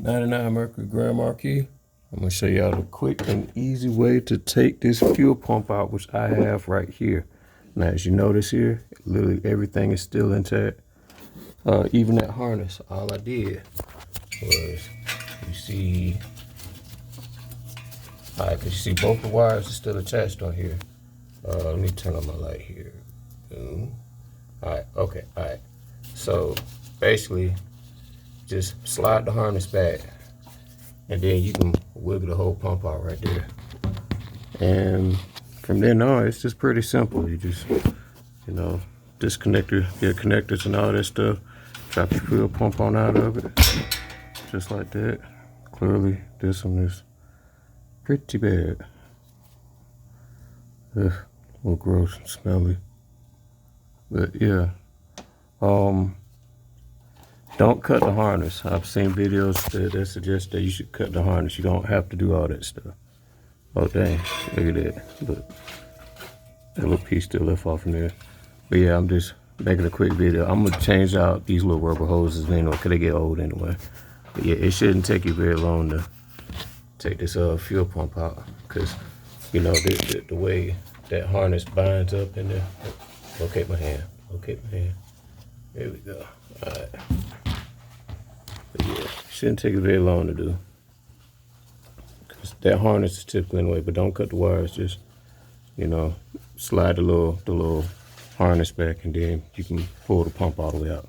99 Mercury Grand Marquis. I'm gonna show y'all the quick and easy way to take this fuel pump out, which I have right here. Now, as you notice here, literally everything is still intact. Even that harness, all I did was, you see, all right, cause you see both the wires are still attached on here. Let me turn on my light here. All right, okay, all right. So basically, just slide the harness back, and then you can wiggle the whole pump out right there. And from then on, it's just pretty simple. You just, disconnect your connectors and all that stuff. Drop your fuel pump on out of it, just like that. Clearly, this one is pretty bad. Ugh, a little gross and smelly. But yeah, don't cut the harness. I've seen videos that suggest that you should cut the harness. You don't have to do all that stuff. Oh dang, look at that. Look, that little piece still left off in there. But yeah, I'm just making a quick video. I'm gonna change out these little rubber hoses anyway, cause they get old anyway. But yeah, it shouldn't take you very long to take this fuel pump out, cause the way that harness binds up in there. Locate my hand. Locate my hand. There we go. All right. But yeah, shouldn't take it very long to do. Cause that harness is typical anyway, but don't cut the wires. Just, slide the little harness back, and then you can pull the pump all the way out.